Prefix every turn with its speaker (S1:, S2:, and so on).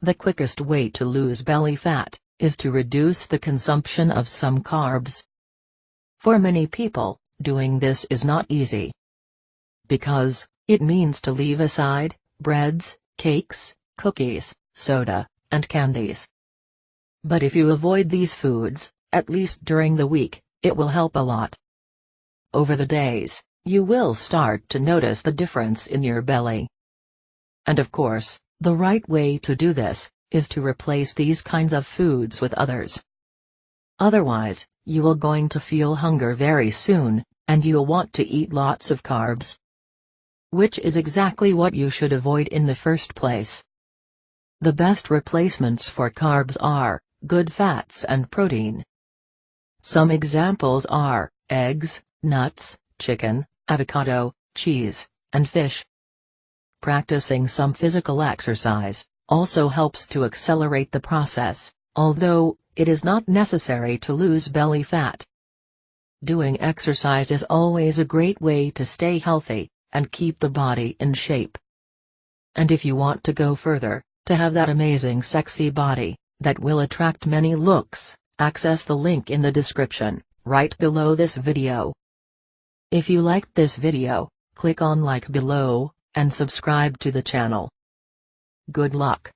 S1: The quickest way to lose belly fat is to reduce the consumption of some carbs. For many people, doing this is not easy. Because it means to leave aside breads, cakes, cookies, soda, and candies. But if you avoid these foods, at least during the week, it will help a lot. Over the days, you will start to notice the difference in your belly. And of course, the right way to do this is to replace these kinds of foods with others. Otherwise, you will going to feel hunger very soon, and you'll want to eat lots of carbs. Which is exactly what you should avoid in the first place. The best replacements for carbs are good fats and protein. Some examples are eggs, nuts, chicken, avocado, cheese, and fish. Practicing some physical exercise also helps to accelerate the process, although it is not necessary to lose belly fat. Doing exercise is always a great way to stay healthy and keep the body in shape. And if you want to go further, to have that amazing sexy body that will attract many looks, access the link in the description, right below this video. If you liked this video, click on like below, and subscribe to the channel. Good luck.